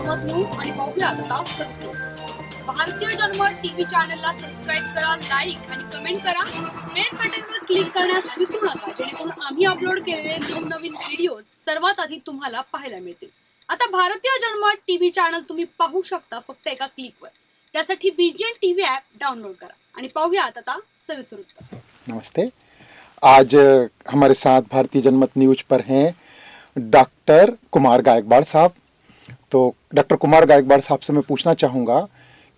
जनमत न्यूज आणि पाहूया आता सविस्तर. भारतीय जनमत टीव्ही चॅनलला सबस्क्राईब करा, लाईक आणि कमेंट करा. बेल बटनवर क्लिक करण्यास विसरू नका, जेणेकरून आम्ही अपलोड केलेले नवनवीन व्हिडिओ सर्वात आधी तुम्हाला पाहायला मिळतील. आता भारतीय जनमत टीव्ही चॅनल तुम्ही पाहू शकता फक्त एका क्लिकवर. त्यासाठी बीजीएन टीव्ही ॲप डाउनलोड करा आणि पाहूया आता सविस्तर उत्तर. नमस्ते. आज हमारे साथ भारतीय जनमत न्यूज पर हैं डॉक्टर कुमार गायकवाड़ साहब. तो डॉक्टर कुमार गायकवाड़ साहब से मैं पूछना चाहूँगा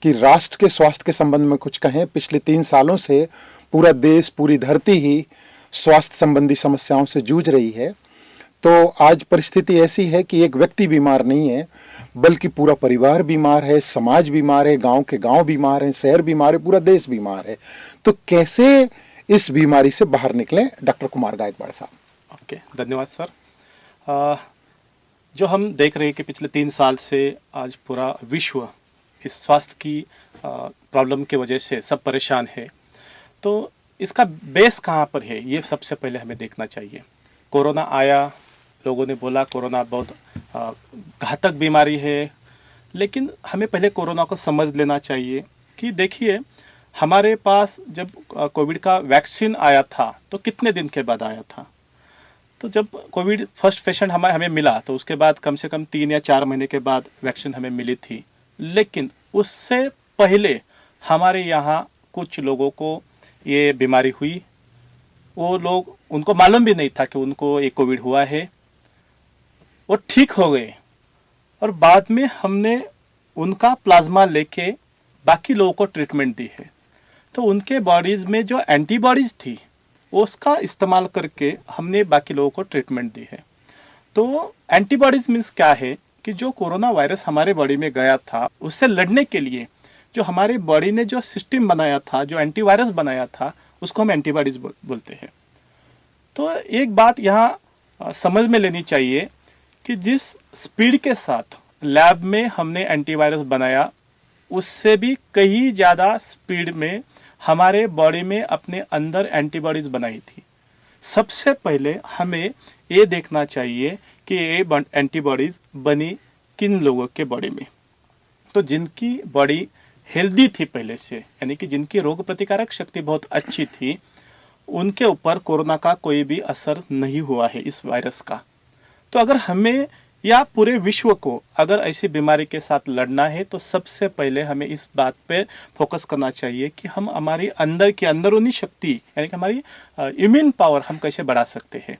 कि राष्ट्र के स्वास्थ्य के संबंध में कुछ कहें. पिछले 3 सालों से पूरा देश, पूरी धरती ही स्वास्थ्य संबंधी समस्याओं से जूझ रही है. तो आज परिस्थिति ऐसी है कि एक व्यक्ति बीमार नहीं है, बल्कि पूरा परिवार बीमार है, समाज बीमार है, गांव के गांव बीमार है, शहर बीमार है, पूरा देश बीमार है. तो कैसे इस बीमारी से बाहर निकलें, डॉक्टर कुमार गायकवाड़ साहब? ओके, धन्यवाद सर. जो हम देख रहे हैं कि पिछले 3 साल से आज पूरा विश्व इस स्वास्थ्य की प्रॉब्लम की वजह से सब परेशान है. तो इसका बेस कहाँ पर है, ये सबसे पहले हमें देखना चाहिए. कोरोना आया, लोगों ने बोला कोरोना बहुत घातक बीमारी है, लेकिन हमें पहले कोरोना को समझ लेना चाहिए कि देखिए हमारे पास जब कोविड का वैक्सीन आया था तो कितने दिन के बाद आया था. तो जब कोविड फर्स्ट पेशेंट हमें मिला तो उसके बाद कम से कम 3 या 4 महीने के बाद वैक्सीन हमें मिली थी. लेकिन उससे पहले हमारे यहाँ कुछ लोगों को ये बीमारी हुई. वो लोग, उनको मालूम भी नहीं था कि उनको ये कोविड हुआ है. वो ठीक हो गए और बाद में हमने उनका प्लाज्मा लेके बाकी लोगों को ट्रीटमेंट दी है. तो उनके बॉडीज में जो एंटीबॉडीज थी उसका इस्तेमाल करके हमने बाकी लोगों को ट्रीटमेंट दी है. तो एंटीबॉडीज मीन्स क्या है कि जो कोरोना वायरस हमारे बॉडी में गया था उससे लड़ने के लिए जो हमारे बॉडी ने जो सिस्टम बनाया था, जो एंटीवायरस बनाया था, उसको हम एंटीबॉडीज बोलते हैं. तो एक बात यहाँ समझ में लेनी चाहिए कि जिस स्पीड के साथ लैब में हमने एंटीवायरस बनाया उससे भी कहीं ज़्यादा स्पीड में हमारे बॉडी में अपने अंदर एंटीबॉडीज बनाई थी. सबसे पहले हमें ये देखना चाहिए कि ये एंटीबॉडीज बनी किन लोगों के बॉडी में. तो जिनकी बॉडी हेल्दी थी पहले से, यानी कि जिनकी रोग प्रतिकारक शक्ति बहुत अच्छी थी, उनके ऊपर कोरोना का कोई भी असर नहीं हुआ है इस वायरस का. तो अगर हमें या पूरे विश्व को अगर ऐसी बीमारी के साथ लड़ना है तो सबसे पहले हमें इस बात पे फोकस करना चाहिए कि हम हमारी अंदर की अंदरूनी शक्ति, यानी कि हमारी इम्यून पावर हम कैसे बढ़ा सकते हैं.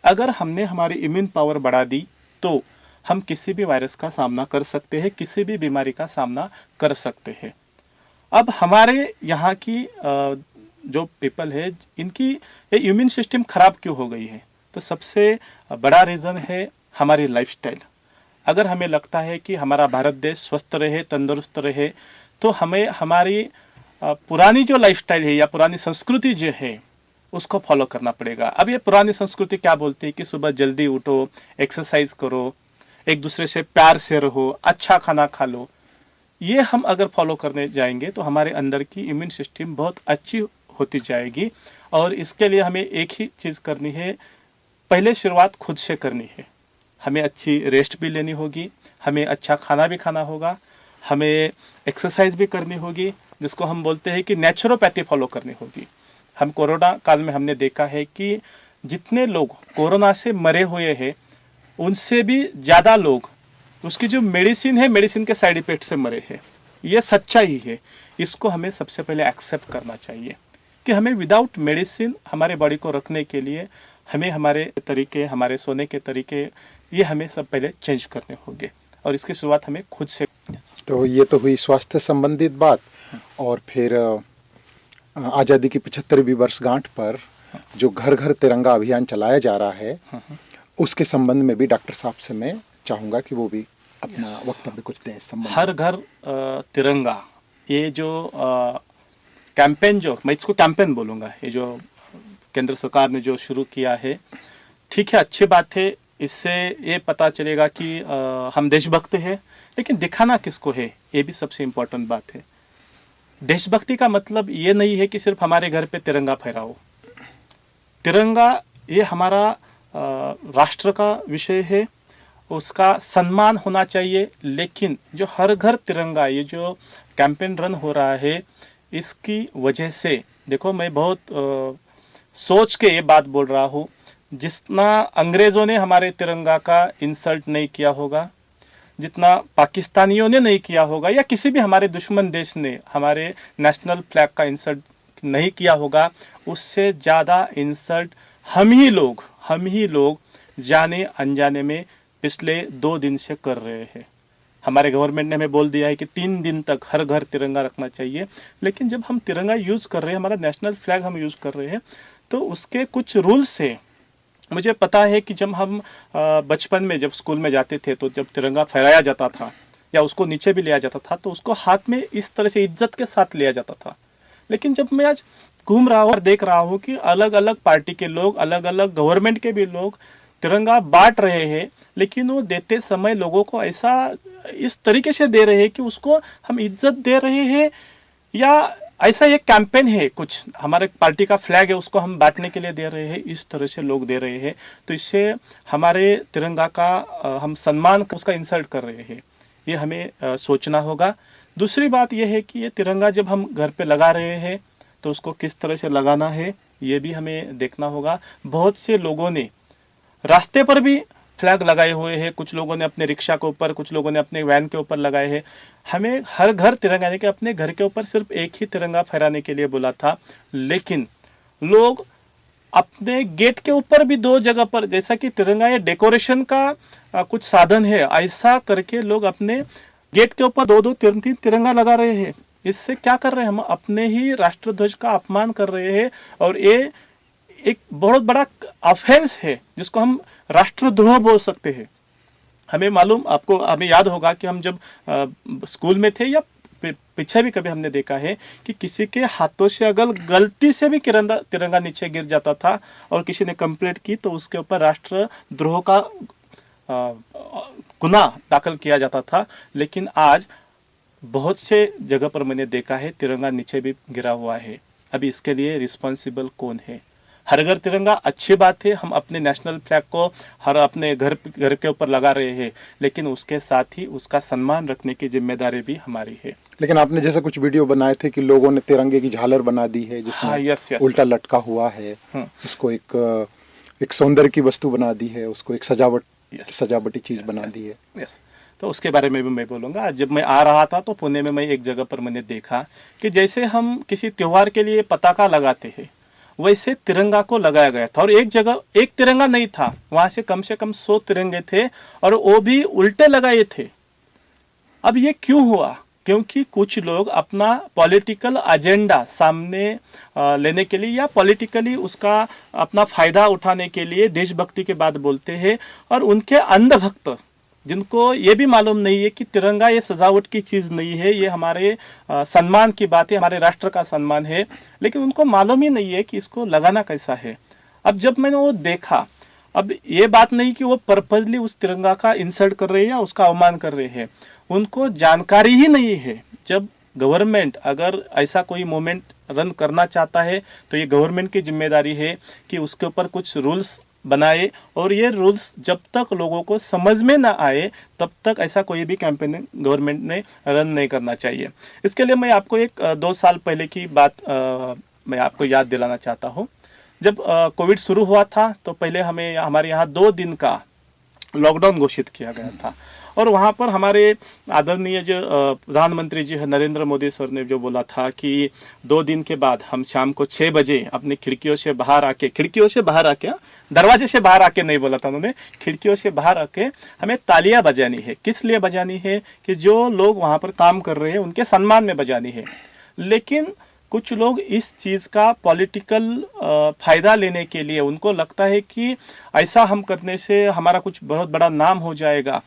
अगर हमने हमारी इम्यून पावर बढ़ा दी तो हम किसी भी वायरस का सामना कर सकते हैं, किसी भी बीमारी का सामना कर सकते हैं. अब हमारे यहाँ की जो पीपल है, इनकी ये इम्यून सिस्टम खराब क्यों हो गई है? तो सबसे बड़ा रीज़न है हमारी लाइफस्टाइल. अगर हमें लगता है कि हमारा भारत देश स्वस्थ रहे, तंदुरुस्त रहे, तो हमें हमारी पुरानी जो लाइफस्टाइल है या पुरानी संस्कृति जो है उसको फॉलो करना पड़ेगा. अब ये पुरानी संस्कृति क्या बोलती है कि सुबह जल्दी उठो, एक्सरसाइज करो, एक दूसरे से प्यार से रहो, अच्छा खाना खा लो. ये हम अगर फॉलो करने जाएंगे तो हमारे अंदर की इम्यून सिस्टम बहुत अच्छी होती जाएगी. और इसके लिए हमें एक ही चीज़ करनी है, पहले शुरुआत खुद से करनी है. हमें अच्छी रेस्ट भी लेनी होगी, हमें अच्छा खाना भी खाना होगा, हमें एक्सरसाइज भी करनी होगी, जिसको हम बोलते हैं कि नेचुरोपैथी फॉलो करनी होगी. हम कोरोना काल में हमने देखा है कि जितने लोग कोरोना से मरे हुए हैं उनसे भी ज़्यादा लोग उसकी जो मेडिसिन है, मेडिसिन के साइड इफेक्ट से मरे हैं. ये सच्चाई है. इसको हमें सबसे पहले एक्सेप्ट करना चाहिए कि हमें विदाउट मेडिसिन हमारे बॉडी को रखने के लिए हमें हमारे तरीके, हमारे सोने के तरीके, ये हमें सब पहले चेंज करने होंगे. और इसकी शुरुआत हमें खुद से. तो ये तो हुई स्वास्थ्य संबंधित बात. और फिर आज़ादी की 75वीं वर्षगांठ पर जो घर घर तिरंगा अभियान चलाया जा रहा है, उसके संबंध में भी डॉक्टर साहब से मैं चाहूँगा कि वो भी अपना वक्तव्य कुछ दें इस संबंध में. हर घर तिरंगा, ये जो कैंपेन, जो मैं इसको कैंपेन बोलूँगा, ये जो केंद्र सरकार ने जो शुरू किया है, ठीक है, अच्छी बात है. इससे ये पता चलेगा कि हम देशभक्त हैं, लेकिन दिखाना किसको है, ये भी सबसे इम्पोर्टेंट बात है. देशभक्ति का मतलब ये नहीं है कि सिर्फ हमारे घर पे तिरंगा फहराओ. तिरंगा ये हमारा राष्ट्र का विषय है उसका सम्मान होना चाहिए। लेकिन जो हर घर तिरंगा ये जो कैंपेन रन हो रहा है, इसकी वजह से देखो मैं बहुत सोच के ये बात बोल रहा हूँ, जितना अंग्रेजों ने हमारे तिरंगा का इंसल्ट नहीं किया होगा, जितना पाकिस्तानियों ने नहीं किया होगा, या किसी भी हमारे दुश्मन देश ने हमारे नेशनल फ्लैग का इंसल्ट नहीं किया होगा, उससे ज़्यादा इंसल्ट हम ही लोग जाने अनजाने में पिछले 2 दिन से कर रहे हैं। हमारे गवर्नमेंट ने हमें बोल दिया है कि 3 दिन तक हर घर तिरंगा रखना चाहिए, लेकिन जब हम तिरंगा यूज़ कर रहे हैं, हमारा नेशनल फ्लैग हम यूज़ कर रहे हैं, तो उसके कुछ रूल्स हैं। मुझे पता है कि जब हम बचपन में जब स्कूल में जाते थे, तो जब तिरंगा फहराया जाता था या उसको नीचे भी लिया जाता था, तो उसको हाथ में इस तरह से इज्जत के साथ लिया जाता था। लेकिन जब मैं आज घूम रहा हूँ और देख रहा हूँ कि अलग अलग पार्टी के लोग, अलग अलग गवर्नमेंट के भी लोग तिरंगा बांट रहे हैं, लेकिन वो देते समय लोगों को ऐसा इस तरीके से दे रहे हैं कि उसको हम इज्जत दे रहे हैं, या ऐसा एक कैंपेन है, कुछ हमारे पार्टी का फ्लैग है उसको हम बांटने के लिए दे रहे हैं, इस तरह से लोग दे रहे हैं। तो इससे हमारे तिरंगा का हम सम्मान उसका इंसल्ट कर रहे हैं, ये हमें सोचना होगा। दूसरी बात यह है कि ये तिरंगा जब हम घर पे लगा रहे हैं, तो उसको किस तरह से लगाना है ये भी हमें देखना होगा। बहुत से लोगों ने रास्ते पर भी फ्लैग लगाए हुए हैं, कुछ लोगों ने अपने रिक्शा के ऊपर, कुछ लोगों ने अपने वैन के ऊपर लगाए हैं। हमें हर घर तिरंगा, यानी कि अपने घर के ऊपर सिर्फ एक ही तिरंगा फहराने के लिए बोला था, लेकिन लोग अपने गेट के ऊपर भी 2 जगह पर, जैसा कि तिरंगा ये डेकोरेशन का कुछ साधन है, ऐसा करके लोग अपने गेट के ऊपर 2-2, 3-3 तिरंगा लगा रहे हैं। इससे क्या कर रहे हैं, हम अपने ही राष्ट्रध्वज का अपमान कर रहे हैं, और ये एक बहुत बड़ा ऑफेंस है जिसको हम राष्ट्रद्रोह बोल सकते हैं। हमें मालूम, आपको हमें याद होगा कि हम जब स्कूल में थे या पीछे भी कभी हमने देखा है कि किसी के हाथों से अगर गलती से भी तिरंगा नीचे गिर जाता था और किसी ने कंप्लेंट की, तो उसके ऊपर राष्ट्रद्रोह का गुनाह दाखिल किया जाता था। लेकिन आज बहुत से जगह पर मैंने देखा है तिरंगा नीचे भी गिरा हुआ है। अभी इसके लिए रिस्पॉन्सिबल कौन है? हर घर तिरंगा अच्छी बात है, हम अपने नेशनल फ्लैग को हर अपने घर के ऊपर लगा रहे हैं, लेकिन उसके साथ ही उसका सम्मान रखने की जिम्मेदारी भी हमारी है। लेकिन आपने जैसे कुछ वीडियो बनाए थे कि लोगों ने तिरंगे की झालर बना दी है जिसमें हाँ, यस। उल्टा लटका हुआ है, उसको एक सौंदर्य की वस्तु बना दी है, उसको एक सजावटी चीज बना दी है। यस, तो उसके बारे में भी मैं बोलूँगा। जब मैं आ रहा था तो पुणे में मैं एक जगह पर मैंने देखा कि जैसे हम किसी त्योहार के लिए पताका लगाते हैं, वैसे तिरंगा को लगाया गया था, और एक जगह एक तिरंगा नहीं था, वहां से कम 100 तिरंगे थे, और वो भी उल्टे लगाए थे। अब ये क्यों हुआ? क्योंकि कुछ लोग अपना पॉलिटिकल एजेंडा सामने लेने के लिए, या पॉलिटिकली उसका अपना फायदा उठाने के लिए देशभक्ति के बात बोलते हैं, और उनके अंधभक्त जिनको ये भी मालूम नहीं है कि तिरंगा ये सजावट की चीज नहीं है, ये हमारे सम्मान की बात है, हमारे राष्ट्र का सम्मान है, लेकिन उनको मालूम ही नहीं है कि इसको लगाना कैसा है। अब जब मैंने वो देखा, अब ये बात नहीं कि वो पर्पजली उस तिरंगा का इंसल्ट कर रहे हैं या उसका अवमान कर रहे हैं, उनको जानकारी ही नहीं है। जब गवर्नमेंट अगर ऐसा कोई मूवमेंट रन करना चाहता है, तो ये गवर्नमेंट की जिम्मेदारी है कि उसके ऊपर कुछ रूल्स बनाए, और ये रूल्स जब तक लोगों को समझ में ना आए तब तक ऐसा कोई भी कैंपेन गवर्नमेंट ने रन नहीं करना चाहिए। इसके लिए मैं आपको एक 2 साल पहले की बात मैं आपको याद दिलाना चाहता हूँ। जब कोविड शुरू हुआ था, तो पहले हमारे यहाँ 2 दिन का लॉकडाउन घोषित किया गया था, और वहाँ पर हमारे आदरणीय जो प्रधानमंत्री जी है नरेंद्र मोदी सर ने जो बोला था कि 2 दिन के बाद हम शाम को 6 बजे अपनी खिड़कियों से बाहर आके, दरवाजे से बाहर आके नहीं बोला था उन्होंने, खिड़कियों से बाहर आके हमें तालियां बजानी है। किस लिए बजानी है? कि जो लोग वहाँ पर काम कर रहे हैं उनके सम्मान में बजानी है। लेकिन कुछ लोग इस चीज़ का पॉलिटिकल फायदा लेने के लिए, उनको लगता है कि ऐसा हम करने से हमारा कुछ बहुत बड़ा नाम हो जाएगा,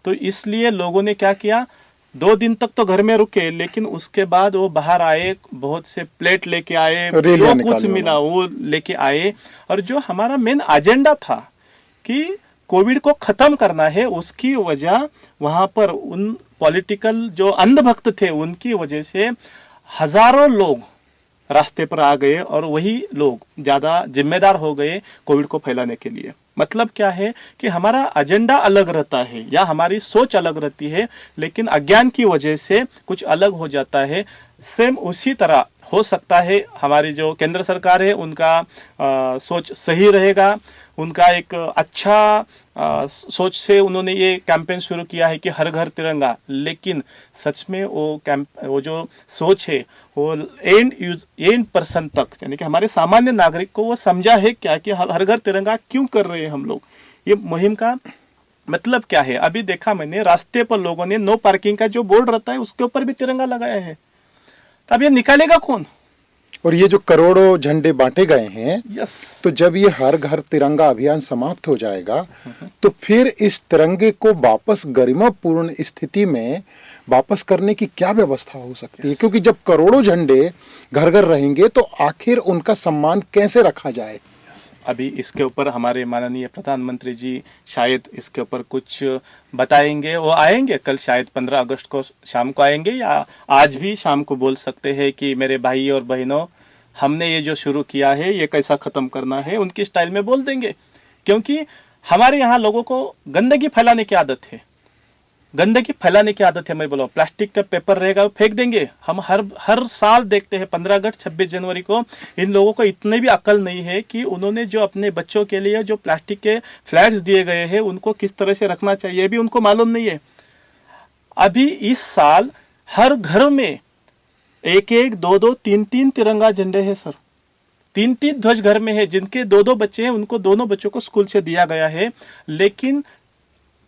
तो इसलिए लोगों ने क्या किया, 2 दिन तक तो घर में रुके, लेकिन उसके बाद वो बाहर आए, बहुत से प्लेट लेके आए, जो कुछ मिला वो लेके आए, और जो हमारा मेन एजेंडा था कि कोविड को खत्म करना है, उसकी वजह वहां पर उन पॉलिटिकल जो अंधभक्त थे उनकी वजह से हजारों लोग रास्ते पर आ गए और वही लोग ज्यादा जिम्मेदार हो गए कोविड को फैलाने के लिए। मतलब क्या है कि हमारा एजेंडा अलग रहता है या हमारी सोच अलग रहती है, लेकिन अज्ञान की वजह से कुछ अलग हो जाता है। सेम उसी तरह हो सकता है हमारी जो केंद्र सरकार है उनका सोच सही रहेगा, उनका एक अच्छा सोच से उन्होंने ये कैंपेन शुरू किया है कि हर घर तिरंगा, लेकिन सच में वो जो सोच है वो एंड पर्सन तक, यानी कि हमारे सामान्य नागरिक को वो समझा है क्या कि हर घर तिरंगा क्यों कर रहे हैं हम लोग, ये मुहिम का मतलब क्या है। अभी देखा मैंने रास्ते पर लोगों ने नो पार्किंग का जो बोर्ड रहता है उसके ऊपर भी तिरंगा लगाया है, तो अब ये निकालेगा कौन। और ये जो करोड़ों झंडे बांटे गए हैं, यस, तो जब ये हर घर तिरंगा अभियान समाप्त हो जाएगा तो फिर इस तिरंगे को वापस गरिमापूर्ण स्थिति में वापस करने की क्या व्यवस्था हो सकती है, क्योंकि जब करोड़ों झंडे घर घर रहेंगे तो आखिर उनका सम्मान कैसे रखा जाए। अभी इसके ऊपर हमारे माननीय प्रधानमंत्री जी शायद इसके ऊपर कुछ बताएंगे, वो आएंगे कल, शायद 15 अगस्त को शाम को आएंगे या आज भी शाम को बोल सकते हैं कि मेरे भाई और बहनों, हमने ये जो शुरू किया है ये कैसा खत्म करना है, उनकी स्टाइल में बोल देंगे। क्योंकि हमारे यहाँ लोगों को गंदगी फैलाने की आदत है, गंदगी फैलाने की आदत है। मैं बोला प्लास्टिक का पेपर रहेगा वो फेंक देंगे। हम हर साल देखते हैं 15 अगस्त 26 जनवरी को, इन लोगों को इतनी भी अकल नहीं है कि उन्होंने जो अपने बच्चों के लिए जो प्लास्टिक के फ्लैग्स दिए गए हैं उनको किस तरह से रखना चाहिए भी उनको मालूम नहीं है। अभी इस साल हर घर में 1-1, 2-2, 3-3 तिरंगा झंडे हैं सर, 3-3 ध्वज घर में है। जिनके 2-2 बच्चे हैं उनको दोनों बच्चों को स्कूल से दिया गया है, लेकिन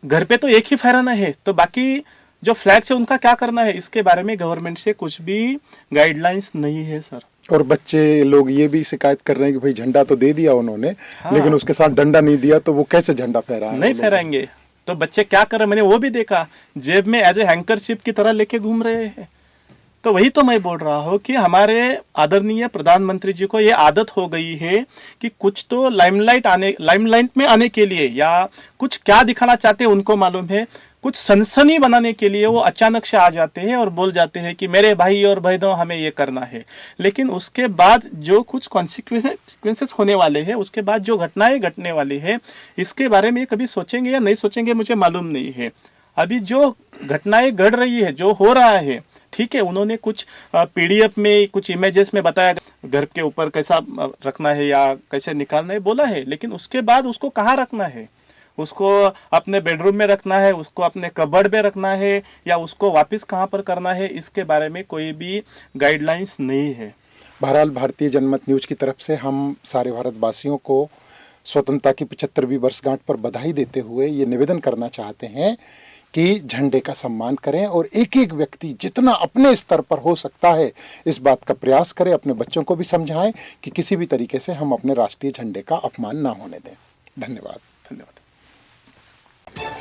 घर पे तो एक ही फहराना है, तो बाकी जो फ्लैग्स है उनका क्या करना है, इसके बारे में गवर्नमेंट से कुछ भी गाइडलाइंस नहीं है सर। और बच्चे लोग ये भी शिकायत कर रहे हैं कि भाई झंडा तो दे दिया उन्होंने, हाँ, लेकिन उसके साथ डंडा नहीं दिया, तो वो कैसे झंडा फहराएंगे? नहीं फहराएंगे। तो बच्चे क्या कर रहे हैं, मैंने वो भी देखा, जेब में एज ए हैंकरशिप की तरह लेके घूम रहे हैं। तो वही तो मैं बोल रहा हूँ कि हमारे आदरणीय प्रधानमंत्री जी को ये आदत हो गई है कि कुछ तो लाइमलाइट में आने के लिए या कुछ क्या दिखाना चाहते हैं उनको मालूम है, कुछ सनसनी बनाने के लिए वो अचानक से आ जाते हैं और बोल जाते हैं कि मेरे भाई और बहनों हमें ये करना है, लेकिन उसके बाद जो कुछ कॉन्सिक्वेंसेस होने वाले हैं, उसके बाद जो घटनाएं घटने वाली है, इसके बारे में कभी सोचेंगे या नहीं सोचेंगे मुझे मालूम नहीं है। अभी जो घटनाएं घट रही है, जो हो रहा है, ठीक है, उन्होंने कुछ पीडीएफ में कुछ इमेजेस में बताया घर के ऊपर कैसा रखना है या कैसे निकालना है बोला है, लेकिन उसके बाद उसको कहाँ रखना है, उसको अपने बेडरूम में रखना है, उसको अपने कबर्ड में रखना है या उसको वापस कहाँ पर करना है, इसके बारे में कोई भी गाइडलाइंस नहीं है। बहरहाल भारतीय जनमत न्यूज की तरफ से हम सारे भारतवासियों को स्वतंत्रता की 75वीं वर्षगांठ पर बधाई देते हुए ये निवेदन करना चाहते हैं कि झंडे का सम्मान करें और एक एक व्यक्ति जितना अपने स्तर पर हो सकता है इस बात का प्रयास करे, अपने बच्चों को भी समझाएं कि किसी भी तरीके से हम अपने राष्ट्रीय झंडे का अपमान ना होने दें। धन्यवाद। धन्यवाद।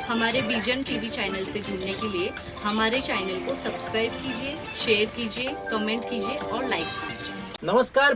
हमारे विजन टीवी चैनल से जुड़ने के लिए हमारे चैनल को सब्सक्राइब कीजिए, शेयर कीजिए, कमेंट कीजिए और लाइक कीजिए। नमस्कार।